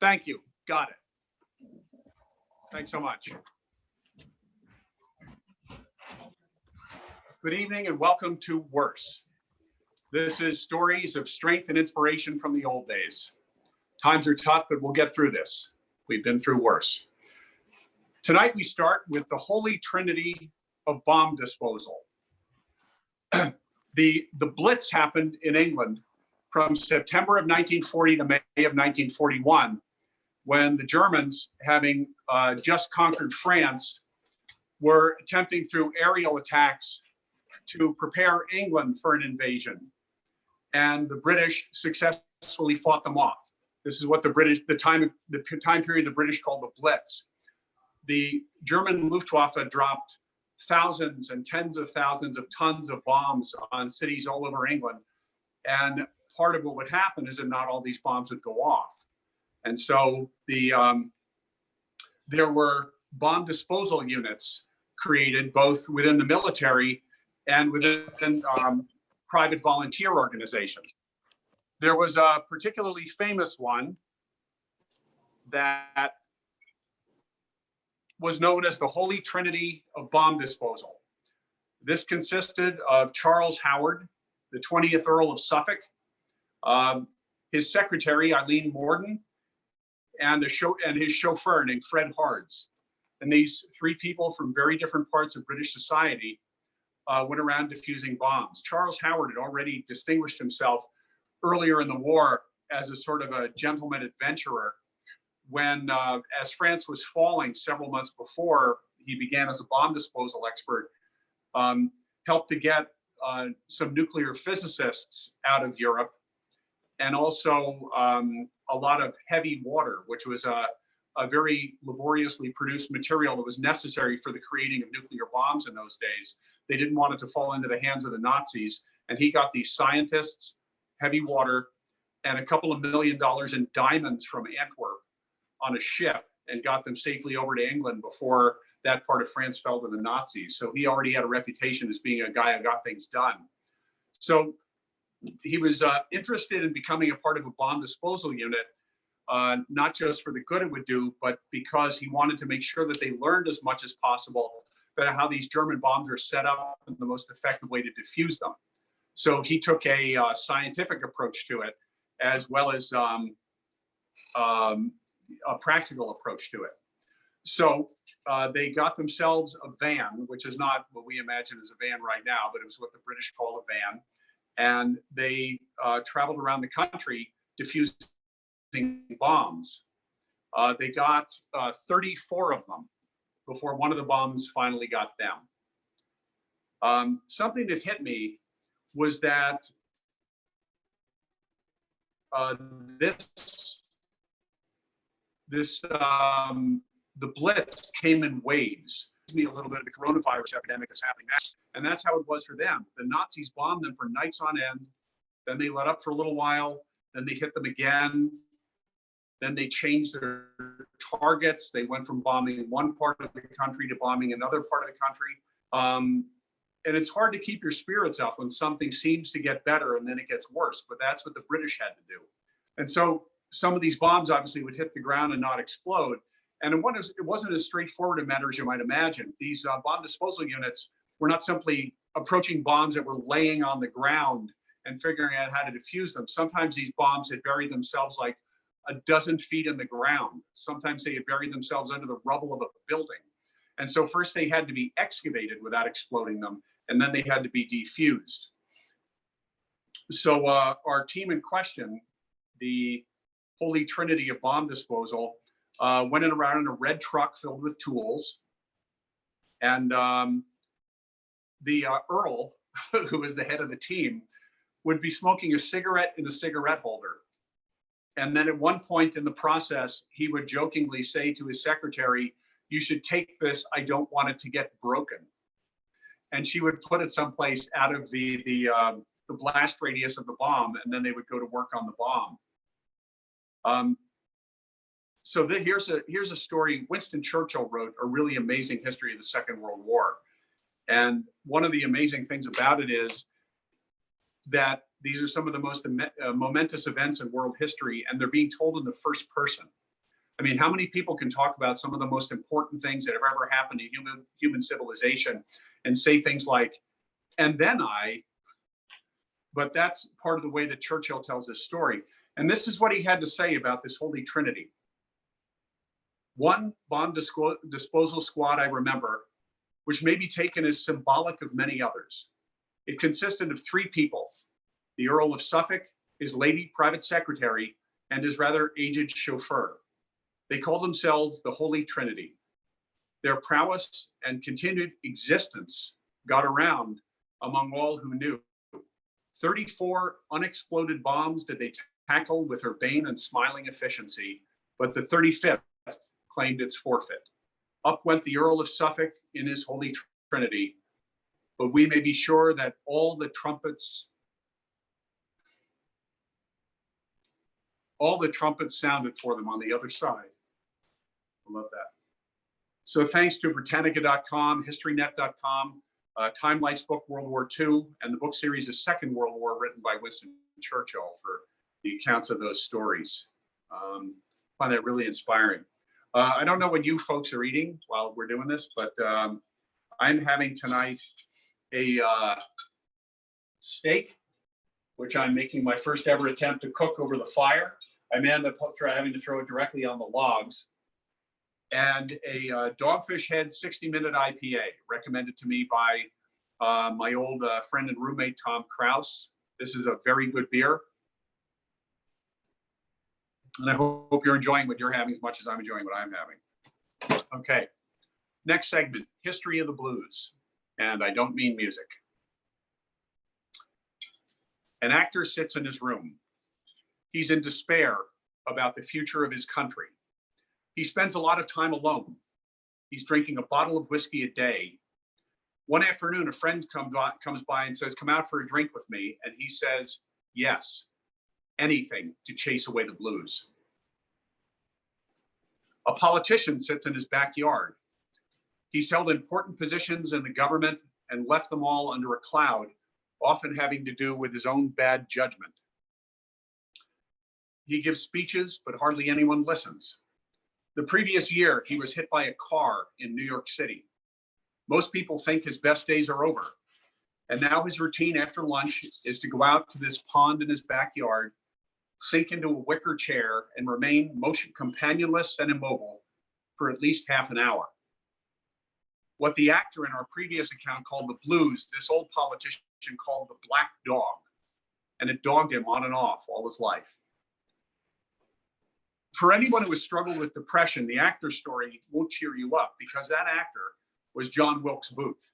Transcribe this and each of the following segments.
Thank you. Got it. Thanks so much. Good evening and welcome to Worse. This is stories of strength and inspiration from the old days. Times are tough, but we'll get through this. We've been through worse. Tonight we start with the holy trinity of bomb disposal. The Blitz happened in England from September of 1940 to May of 1941, when the Germans, having just conquered France, were attempting through aerial attacks to prepare England for an invasion. And the British successfully fought them off. This is what the time period the British called the Blitz. The German Luftwaffe dropped thousands and tens of thousands of tons of bombs on cities all over England. And part of what would happen is that not all these bombs would go off. And so there were bomb disposal units created both within the military and within private volunteer organizations. There was a particularly famous one that was known as the Holy Trinity of Bomb Disposal. This consisted of Charles Howard, the 20th Earl of Suffolk, his secretary, Eileen Morden, and his chauffeur named Fred Hards. And these three people from very different parts of British society went around defusing bombs. Charles Howard had already distinguished himself earlier in the war as a sort of a gentleman adventurer when, as France was falling several months before, he began as a bomb disposal expert, helped to get some nuclear physicists out of Europe, and also a lot of heavy water, which was a very laboriously produced material that was necessary for the creating of nuclear bombs in those days. They didn't want it to fall into the hands of the Nazis. And he got these scientists, heavy water, and a couple of $1 million in diamonds from Antwerp on a ship and got them safely over to England before that part of France fell to the Nazis. So he already had a reputation as being a guy who got things done. So he was interested in becoming a part of a bomb disposal unit, not just for the good it would do, but because he wanted to make sure that they learned as much as possible about how these German bombs are set up and the most effective way to defuse them. So he took a scientific approach to it, as well as a practical approach to it. So they got themselves a van, which is not what we imagine as a van right now, but it was what the British call a van. And they traveled around the country diffusing bombs. They got 34 of them before one of the bombs finally got them. Something that hit me was that the Blitz came in waves. Me a little bit of the coronavirus epidemic is happening now. And that's how it was for them. The Nazis bombed them for nights on end. Then they let up for a little while. Then they hit them again. Then they changed their targets. They went from bombing one part of the country to bombing another part of the country. And it's hard to keep your spirits up when something seems to get better and then it gets worse. But that's what the British had to do. And so some of these bombs obviously would hit the ground and not explode. And it wasn't as straightforward a matter as you might imagine. These bomb disposal units were not simply approaching bombs that were laying on the ground and figuring out how to defuse them. Sometimes these bombs had buried themselves like a dozen feet in the ground. Sometimes they had buried themselves under the rubble of a building. And so first they had to be excavated without exploding them, and then they had to be defused. So our team in question, the Holy Trinity of Bomb Disposal, went around in a red truck filled with tools. And the Earl, who was the head of the team, would be smoking a cigarette in a cigarette holder. And then at one point in the process, he would jokingly say to his secretary, "You should take this, I don't want it to get broken." And she would put it someplace out of the blast radius of the bomb, and then they would go to work on the bomb. So here's a story. Winston Churchill wrote a really amazing history of the Second World War. And one of the amazing things about it is that these are some of the most momentous events in world history, and they're being told in the first person. I mean, how many people can talk about some of the most important things that have ever happened in human civilization and say things like, and then but that's part of the way that Churchill tells his story. And this is what he had to say about this Holy Trinity. One bomb disposal squad I remember, which may be taken as symbolic of many others. It consisted of 3 people, the Earl of Suffolk, his lady private secretary, and his rather aged chauffeur. They called themselves the Holy Trinity. Their prowess and continued existence got around among all who knew. 34 unexploded bombs did they tackle with urbane and smiling efficiency, but the 35th claimed its forfeit. Up went the Earl of Suffolk in his Holy Trinity, but we may be sure that all the trumpets sounded for them on the other side. I love that. So thanks to Britannica.com, HistoryNet.com, Time Life's book, World War II, and the book series, The Second World War, written by Winston Churchill, for the accounts of those stories. I find that really inspiring. I don't know what you folks are eating while we're doing this, but I'm having tonight a steak, which I'm making my first ever attempt to cook over the fire. I ended up having to throw it directly on the logs. And a Dogfish Head 60-minute IPA, recommended to me by my old friend and roommate, Tom Kraus. This is a very good beer. And I hope you're enjoying what you're having as much as I'm enjoying what I'm having. Okay, next segment, history of the blues. And I don't mean music. An actor sits in his room. He's in despair about the future of his country. He spends a lot of time alone. He's drinking a bottle of whiskey a day. One afternoon, a friend comes by and says, "Come out for a drink with me." And he says, "Yes, anything to chase away the blues." A politician sits in his backyard. He's held important positions in the government and left them all under a cloud, often having to do with his own bad judgment. He gives speeches, but hardly anyone listens. The previous year, he was hit by a car in New York City. Most people think his best days are over. And now his routine after lunch is to go out to this pond in his backyard, sink into a wicker chair, and remain motion companionless and immobile for at least half an hour. What the actor in our previous account called the blues, this old politician called the black dog. And it dogged him on and off all his life. For anyone who has struggled with depression, the actor's story won't cheer you up, because that actor was John Wilkes Booth.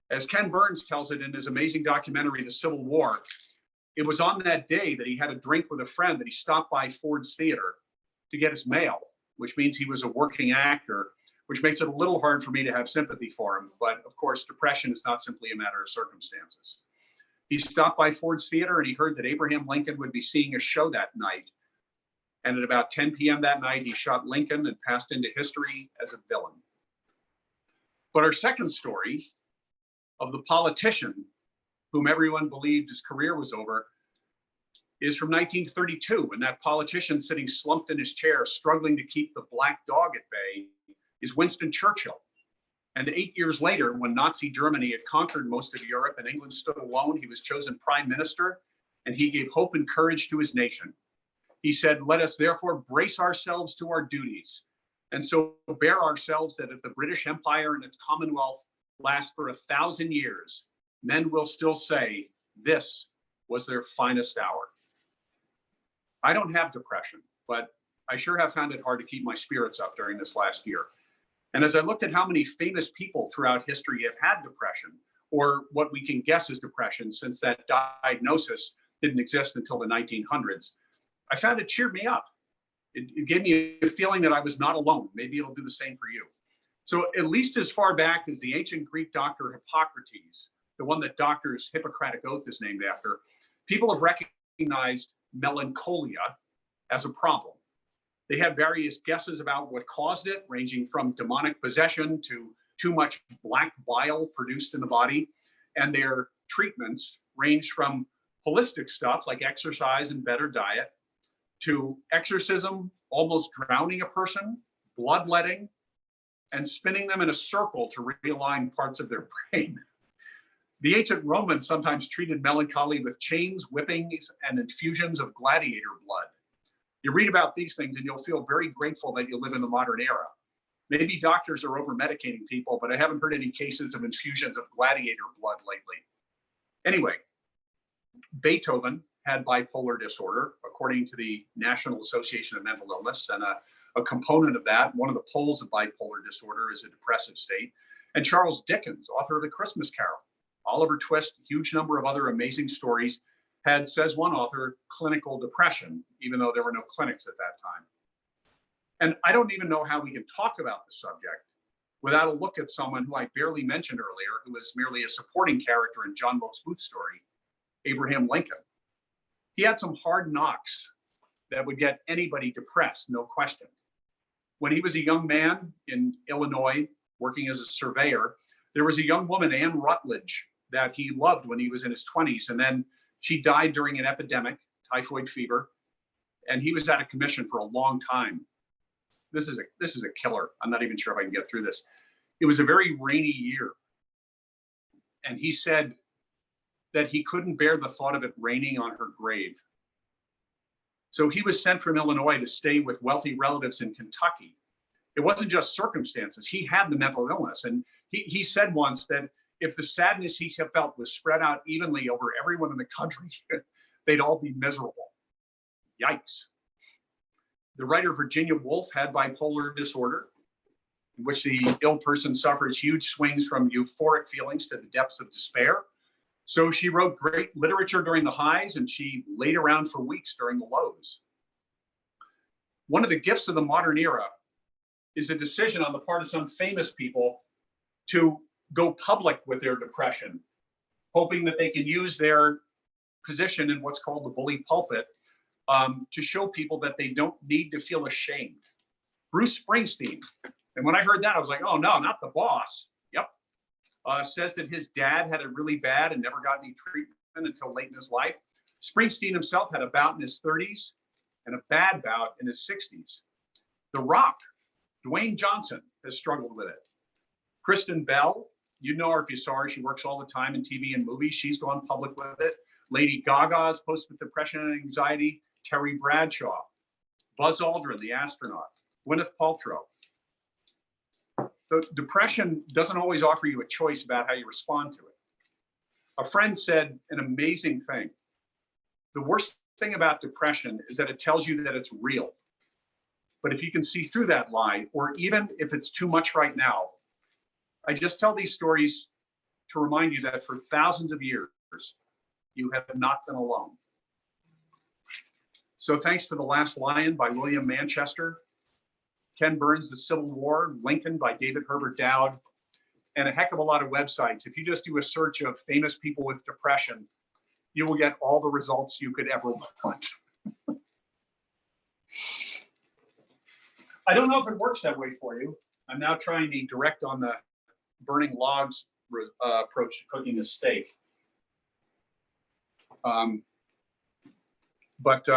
As Ken Burns tells it in his amazing documentary, The Civil War, it was on that day that he had a drink with a friend that he stopped by Ford's Theater to get his mail, which means he was a working actor, which makes it a little hard for me to have sympathy for him. But of course, depression is not simply a matter of circumstances. He stopped by Ford's Theater and he heard that Abraham Lincoln would be seeing a show that night. And at about 10 p.m. that night, he shot Lincoln and passed into history as a villain. But our second story of the politician whom everyone believed his career was over is from 1932, and that politician sitting slumped in his chair, struggling to keep the black dog at bay, is Winston Churchill. And 8 years later, when Nazi Germany had conquered most of Europe and England stood alone, he was chosen prime minister, and he gave hope and courage to his nation. He said, "Let us therefore brace ourselves to our duties, and so bear ourselves that if the British Empire and its Commonwealth last for 1,000 years, men will still say this was their finest hour." I don't have depression, but I sure have found it hard to keep my spirits up during this last year. And as I looked at how many famous people throughout history have had depression, or what we can guess is depression, since that diagnosis didn't exist until the 1900s, I found it cheered me up. It gave me a feeling that I was not alone. Maybe it'll do the same for you. So at least as far back as the ancient Greek doctor Hippocrates, the one that doctors' Hippocratic Oath is named after, people have recognized melancholia as a problem. They had various guesses about what caused it, ranging from demonic possession to too much black bile produced in the body. And their treatments ranged from holistic stuff like exercise and better diet, to exorcism, almost drowning a person, bloodletting, and spinning them in a circle to realign parts of their brain. The ancient Romans sometimes treated melancholy with chains, whippings, and infusions of gladiator blood. You read about these things and you'll feel very grateful that you live in the modern era. Maybe doctors are over-medicating people, but I haven't heard any cases of infusions of gladiator blood lately. Anyway, Beethoven had bipolar disorder, according to the National Association of Mental Illness, and a component of that, one of the poles of bipolar disorder, is a depressive state. And Charles Dickens, author of The Christmas Carol, Oliver Twist, huge number of other amazing stories, had, says one author, clinical depression, even though there were no clinics at that time. And I don't even know how we can talk about the subject without a look at someone who I barely mentioned earlier, who was merely a supporting character in John Wilkes Booth's story, Abraham Lincoln. He had some hard knocks that would get anybody depressed, no question. When he was a young man in Illinois, working as a surveyor, there was a young woman, Anne Rutledge, that he loved when he was in his 20s. And then she died during an epidemic, typhoid fever, and he was out of commission for a long time. This is a killer. I'm not even sure if I can get through this. It was a very rainy year. And he said that he couldn't bear the thought of it raining on her grave. So he was sent from Illinois to stay with wealthy relatives in Kentucky. It wasn't just circumstances. He had the mental illness. And he said once that if the sadness he felt was spread out evenly over everyone in the country, they'd all be miserable. Yikes. The writer Virginia Woolf had bipolar disorder, in which the ill person suffers huge swings from euphoric feelings to the depths of despair. So she wrote great literature during the highs, and she laid around for weeks during the lows. One of the gifts of the modern era is a decision on the part of some famous people to go public with their depression, hoping that they can use their position in what's called the bully pulpit to show people that they don't need to feel ashamed. Bruce Springsteen, and when I heard that, I was like, oh no, not the boss. Yep. Says that his dad had it really bad and never got any treatment until late in his life. Springsteen himself had a bout in his 30s and a bad bout in his 60s. The Rock, Dwayne Johnson, has struggled with it. Kristen Bell, you know her if you saw her. She works all the time in TV and movies. She's gone public with it. Lady Gaga is posted with depression and anxiety. Terry Bradshaw, Buzz Aldrin, the astronaut, Gwyneth Paltrow. So depression doesn't always offer you a choice about how you respond to it. A friend said an amazing thing. The worst thing about depression is that it tells you that it's real. But if you can see through that lie, or even if it's too much right now, I just tell these stories to remind you that for thousands of years, you have not been alone. So thanks to The Last Lion by William Manchester, Ken Burns' The Civil War, Lincoln by David Herbert Dowd, and a heck of a lot of websites. If you just do a search of famous people with depression, you will get all the results you could ever want. I don't know if it works that way for you. I'm now trying the direct on the burning logs approach to cooking a steak. But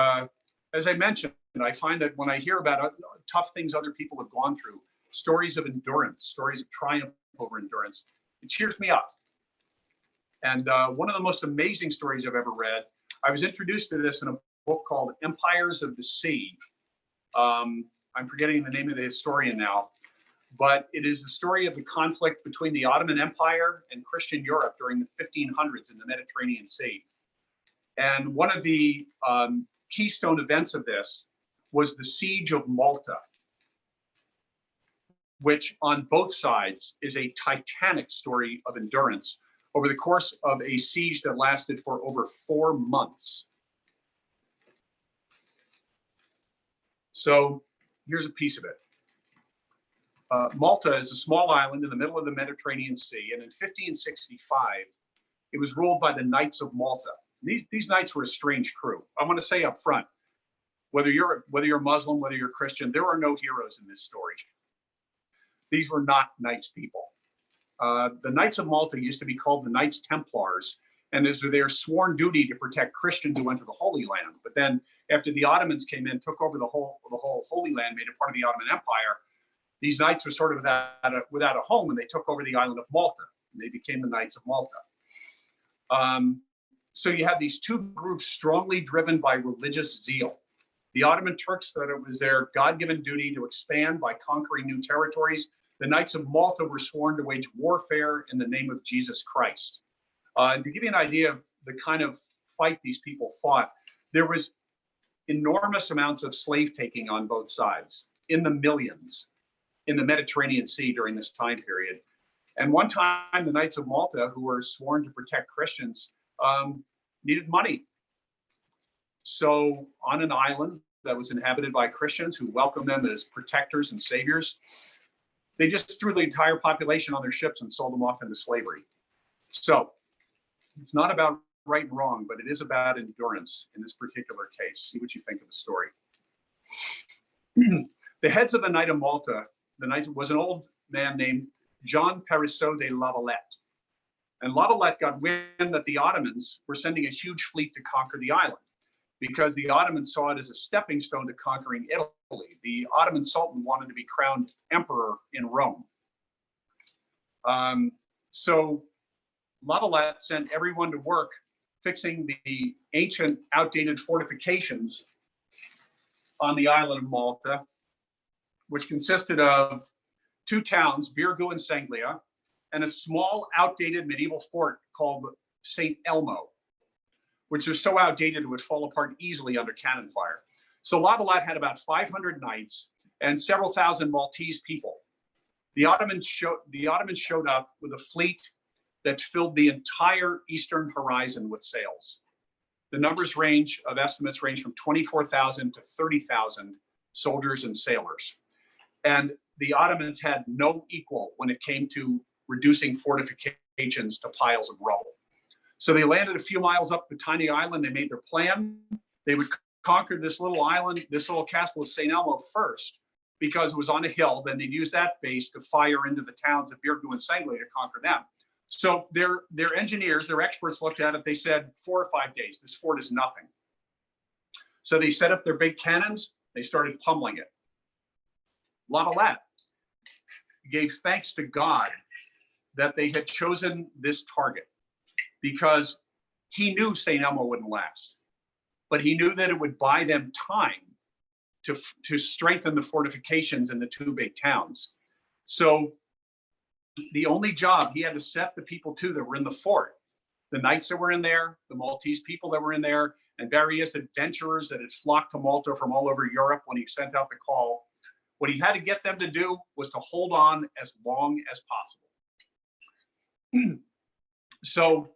as I mentioned, I find that when I hear about tough things other people have gone through, stories of endurance, stories of triumph over endurance, it cheers me up. And one of the most amazing stories I've ever read, I was introduced to this in a book called Empires of the Sea. I'm forgetting the name of the historian now, but it is the story of the conflict between the Ottoman Empire and Christian Europe during the 1500s in the Mediterranean Sea. And one of the keystone events of this was the Siege of Malta, which on both sides is a titanic story of endurance over the course of a siege that lasted for over 4 months. So here's a piece of it. Malta is a small island in the middle of the Mediterranean Sea, and in 1565, it was ruled by the Knights of Malta. These knights were a strange crew. I want to say up front, whether you're Muslim, whether you're Christian, there are no heroes in this story. These were not nice people. The Knights of Malta used to be called the Knights Templars, and it was their sworn duty to protect Christians who went to the Holy Land. But then after the Ottomans came in, took over the whole Holy Land, made it part of the Ottoman Empire. These knights were sort of without a home, and they took over the island of Malta, and they became the Knights of Malta. So you have these two groups strongly driven by religious zeal. The Ottoman Turks thought it was their God-given duty to expand by conquering new territories. The Knights of Malta were sworn to wage warfare in the name of Jesus Christ. And to give you an idea of the kind of fight these people fought, there was enormous amounts of slave taking on both sides, in the millions, in the Mediterranean Sea during this time period. And one time, the Knights of Malta, who were sworn to protect Christians, needed money. So on an island that was inhabited by Christians who welcomed them as protectors and saviors, they just threw the entire population on their ships and sold them off into slavery. So it's not about right and wrong, but it is about endurance in this particular case. See what you think of the story. The heads of the Knight of Malta, the knight was an old man named Jean Perisseau de Lavalette. And Lavalette got wind that the Ottomans were sending a huge fleet to conquer the island, because the Ottomans saw it as a stepping stone to conquering Italy. The Ottoman Sultan wanted to be crowned emperor in Rome. So Lavalette sent everyone to work fixing the ancient, outdated fortifications on the island of Malta, which consisted of two towns, Birgu and Sanglia, and a small, outdated medieval fort called St. Elmo, which was so outdated it would fall apart easily under cannon fire. So Lavalette had about 500 knights and several thousand Maltese people. The Ottomans showed up with a fleet that filled the entire eastern horizon with sails. The numbers estimates range from 24,000 to 30,000 soldiers and sailors. And the Ottomans had no equal when it came to reducing fortifications to piles of rubble. So they landed a few miles up the tiny island. They made their plan. They would conquer this little island, this little castle of St. Elmo first, because it was on a hill. Then they'd use that base to fire into the towns of Birgu and Sanglia to conquer them. So their engineers, their experts looked at it. They said 4 or 5 days. This fort is nothing. So they set up their big cannons. They started pummeling it. Lavalette gave thanks to God that they had chosen this target, because he knew St. Elmo wouldn't last, but he knew that it would buy them time to strengthen the fortifications in the two big towns. So the only job he had to set the people to that were in the fort, the knights that were in there, the Maltese people that were in there, and various adventurers that had flocked to Malta from all over Europe when he sent out the call. What he had to get them to do was to hold on as long as possible. So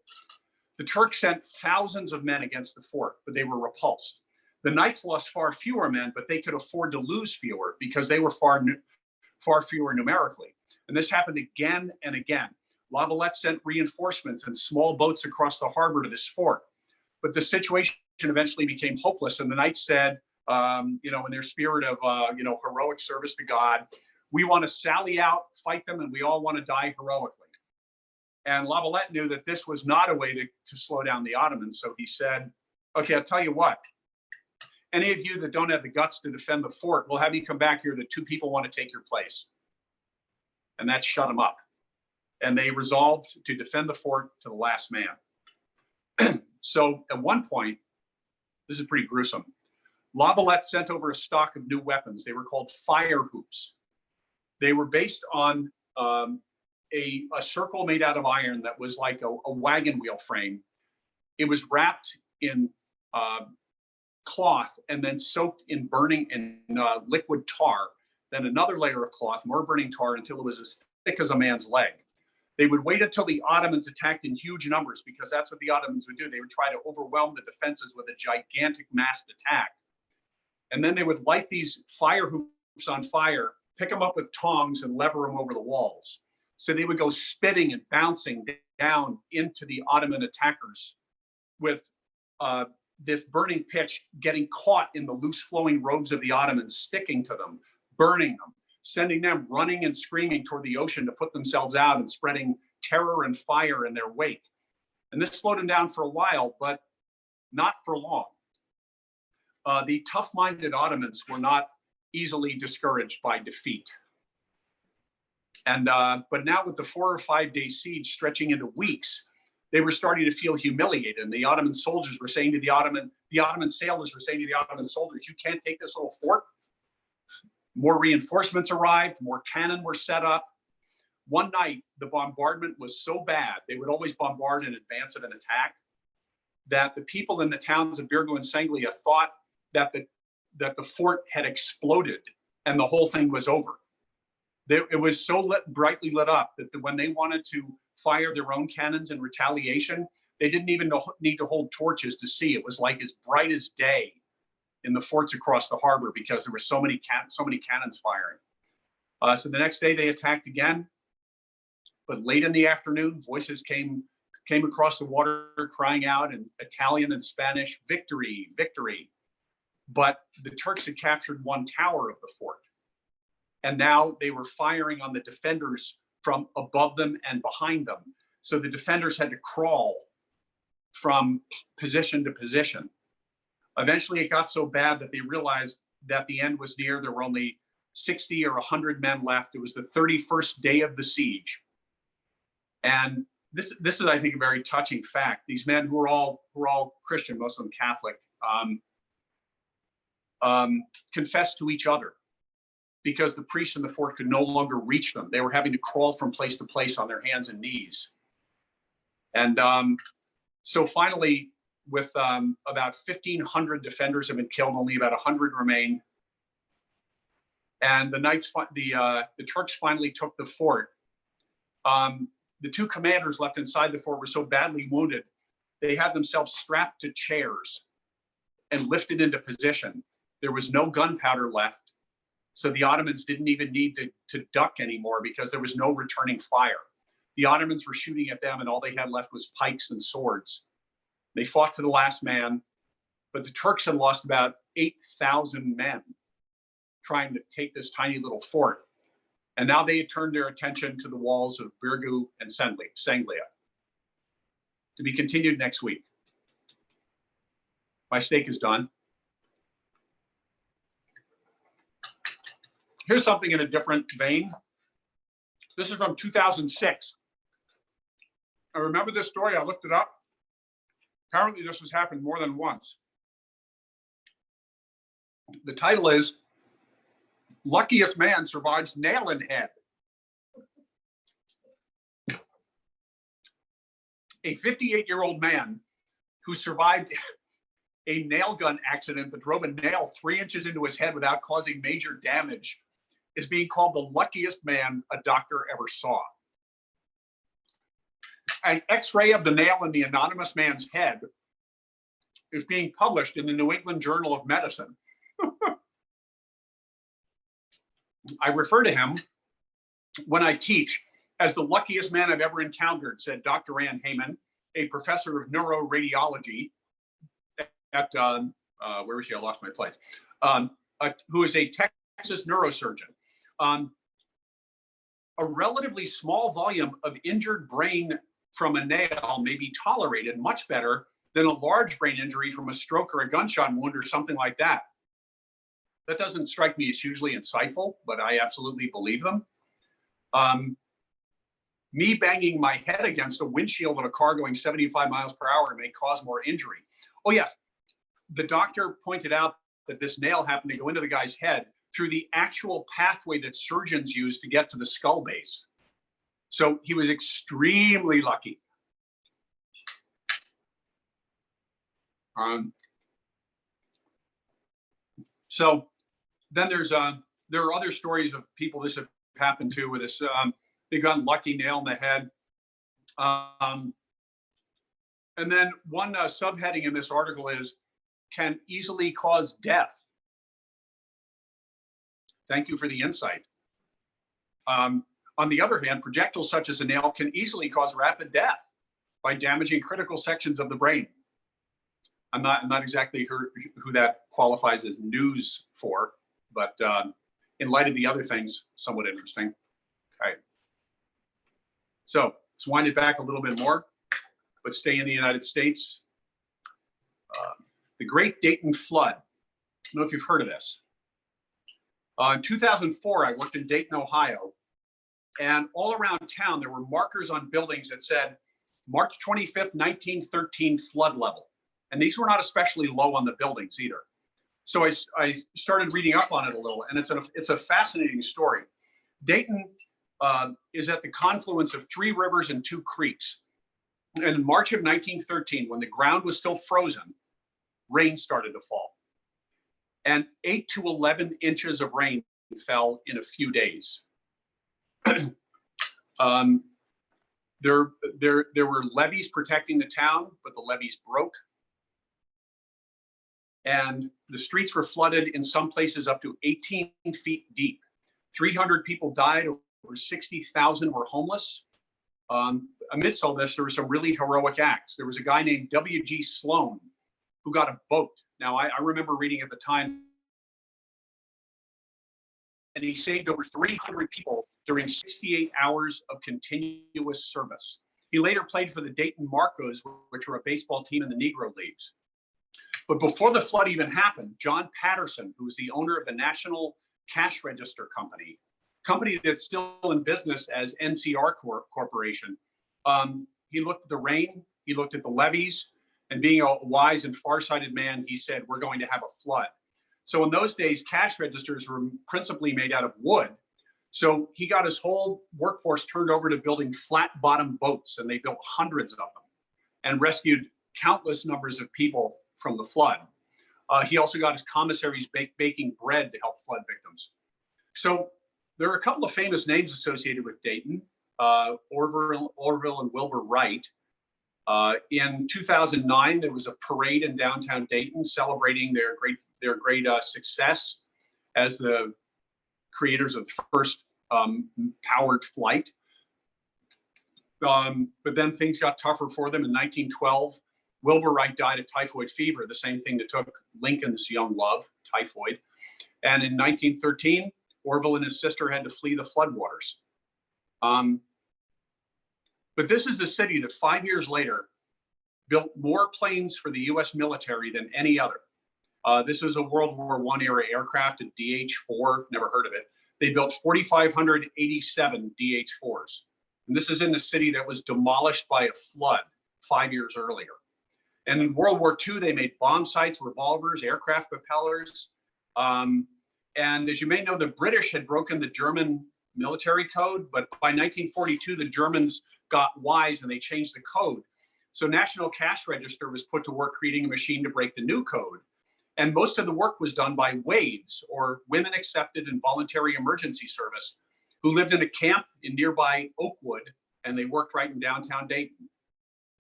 the Turks sent thousands of men against the fort, but they were repulsed. The knights lost far fewer men, but they could afford to lose fewer because they were far fewer numerically. And this happened again and again. Lavalette sent reinforcements and small boats across the harbor to this fort. But the situation eventually became hopeless. And the knights said, in their spirit of, heroic service to God, we want to sally out, fight them, and we all want to die heroically. And Lavalette knew that this was not a way to slow down the Ottomans. So he said, okay, I'll tell you what. Any of you that don't have the guts to defend the fort, we'll have you come back here. The 2 people want to take your place. And that shut them up. And they resolved to defend the fort to the last man. So at one point, this is pretty gruesome, Lavalette sent over a stock of new weapons. They were called fire hoops. They were based on a circle made out of iron that was like a wagon wheel frame. It was wrapped in cloth and then soaked in liquid tar, then another layer of cloth, more burning tar, until it was as thick as a man's leg. They would wait until the Ottomans attacked in huge numbers, because that's what the Ottomans would do. They would try to overwhelm the defenses with a gigantic massed attack. And then they would light these fire hoops on fire, pick them up with tongs and lever them over the walls. So they would go spitting and bouncing down into the Ottoman attackers with this burning pitch getting caught in the loose flowing robes of the Ottomans, sticking to them, burning them, sending them running and screaming toward the ocean to put themselves out and spreading terror and fire in their wake. And this slowed them down for a while, but not for long. The tough-minded Ottomans were not easily discouraged by defeat. And but now with the 4 or 5 day siege stretching into weeks, they were starting to feel humiliated. And the Ottoman soldiers were saying to the Ottoman sailors were saying to the Ottoman soldiers, "You can't take this little fort." More reinforcements arrived, more cannon were set up. One night, the bombardment was so bad, they would always bombard in advance of an attack, that the people in the towns of Birgu and Sanglia thought that the fort had exploded and the whole thing was over. It was so brightly lit up that when they wanted to fire their own cannons in retaliation, they didn't even need to hold torches to see. It was like as bright as day in the forts across the harbor because there were so many cannons firing. So the next day they attacked again, but late in the afternoon, voices came across the water crying out in Italian and Spanish, "Victory, victory." But the Turks had captured one tower of the fort. And now they were firing on the defenders from above them and behind them. So the defenders had to crawl from position to position. Eventually, it got so bad that they realized that the end was near. There were only 60 or 100 men left. It was the 31st day of the siege. And this is, I think, a very touching fact. These men who were all Christian, most of them Catholic, confessed to each other because the priests in the fort could no longer reach them. They were having to crawl from place to place on their hands and knees. And so finally, with about 1,500 defenders have been killed, only about 100 remain. And the Turks finally took the fort. The 2 commanders left inside the fort were so badly wounded, they had themselves strapped to chairs and lifted into position. There was no gunpowder left. So the Ottomans didn't even need to duck anymore because there was no returning fire. The Ottomans were shooting at them and all they had left was pikes and swords. They fought to the last man, but the Turks had lost about 8,000 men trying to take this tiny little fort. And now they had turned their attention to the walls of Birgu and Sanglia. To be continued next week. My steak is done. Here's something in a different vein. This is from 2006. I remember this story, I looked it up. Apparently this has happened more than once. The title is, "Luckiest Man Survives Nail in Head." A 58-year-old man who survived a nail gun accident that drove a nail 3 inches into his head without causing major damage is being called the luckiest man a doctor ever saw. An X-ray of the nail in the anonymous man's head is being published in the New England Journal of Medicine. I refer to him when I teach as the luckiest man I've ever encountered, said Dr. Ann Heyman, a professor of neuroradiology at, where was she? I lost my place, who is a Texas neurosurgeon. A relatively small volume of injured brain from a nail may be tolerated much better than a large brain injury from a stroke or a gunshot wound or something like that. That doesn't strike me as hugely insightful, but I absolutely believe them. Me banging my head against a windshield of a car going 75 miles per hour may cause more injury. Oh yes, the doctor pointed out that this nail happened to go into the guy's head through the actual pathway that surgeons use to get to the skull base. So he was extremely lucky. So then there are other stories of people this have happened to with this big unlucky nail in the head. And then one subheading in this article is, can easily cause death. Thank you for the insight. On the other hand, projectiles such as a nail can easily cause rapid death by damaging critical sections of the brain. I'm not exactly who that qualifies as news for, but in light of the other things, somewhat interesting. Okay. So let's wind it back a little bit more, but stay in the United States. The Great Dayton Flood don't know if you've heard of this. In 2004, I worked in Dayton, Ohio, and all around town, there were markers on buildings that said, March 25th, 1913 flood level. And these were not especially low on the buildings either. So I started reading up on it a little, and it's a fascinating story. Dayton is at the confluence of 3 rivers and 2 creeks. And in March of 1913, when the ground was still frozen, rain started to fall. And 8 to 11 inches of rain fell in a few days. There were levees protecting the town, but the levees broke. And the streets were flooded in some places up to 18 feet deep. 300 people died, over 60,000 were homeless. Amidst all this, there were some really heroic acts. There was a guy named W.G. Sloan who got a boat. Now, I remember reading at the time, and he saved over 300 people during 68 hours of continuous service. He later played for the Dayton Marcos, which were a baseball team in the Negro Leagues. But before the flood even happened, John Patterson, who was the owner of the National Cash Register Company that's still in business as NCR Corporation, he looked at the rain, he looked at the levees, and being a wise and farsighted man, he said, we're going to have a flood. So in those days, cash registers were principally made out of wood. So he got his whole workforce turned over to building flat-bottom boats, and they built hundreds of them and rescued countless numbers of people from the flood. He also got his commissaries baking bread to help flood victims. So there are a couple of famous names associated with Dayton, Orville and Wilbur Wright. In 2009, there was a parade in downtown Dayton celebrating their great success as the creators of the first powered flight. But then things got tougher for them. In 1912, Wilbur Wright died of typhoid fever, the same thing that took Lincoln's young love, typhoid. And in 1913, Orville and his sister had to flee the floodwaters. But this is a city that 5 years later built more planes for the US military than any other. This was a World War I era aircraft, a DH-4, never heard of it. They built 4,587 DH-4s. And this is in a city that was demolished by a flood 5 years earlier. And in World War II, they made bomb sights, revolvers, aircraft propellers. And as you may know, the British had broken the German military code, but by 1942, the Germans got wise and they changed the code. So National Cash Register was put to work creating a machine to break the new code. And most of the work was done by WAVES, or Women Accepted in Voluntary Emergency Service, who lived in a camp in nearby Oakwood, and they worked right in downtown Dayton.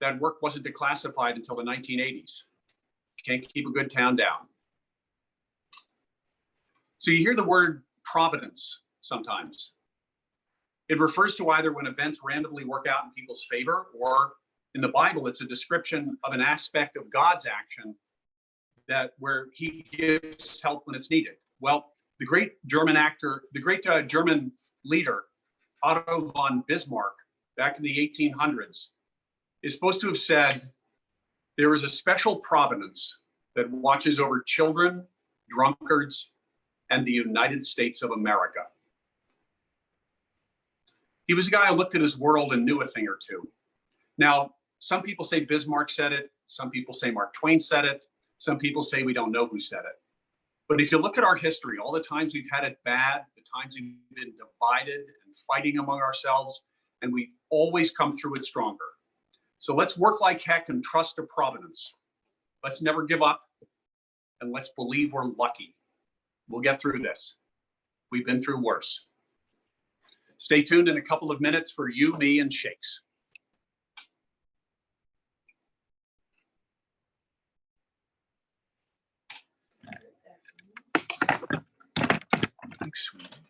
That work wasn't declassified until the 1980s. Can't keep a good town down. So you hear the word providence sometimes. It refers to either when events randomly work out in people's favor, or in the Bible, it's a description of an aspect of God's action where he gives help when it's needed. Well, the great German German leader, Otto von Bismarck, back in the 1800s, is supposed to have said, there is a special providence that watches over children, drunkards, and the United States of America. He was a guy who looked at his world and knew a thing or two. Now, some people say Bismarck said it. Some people say Mark Twain said it. Some people say we don't know who said it. But if you look at our history, all the times we've had it bad, the times we've been divided and fighting among ourselves, and we always come through it stronger. So let's work like heck and trust to providence. Let's never give up, and let's believe we're lucky. We'll get through this. We've been through worse. Stay tuned in a couple of minutes for You, Me, and Shakes. Thanks, sweetie.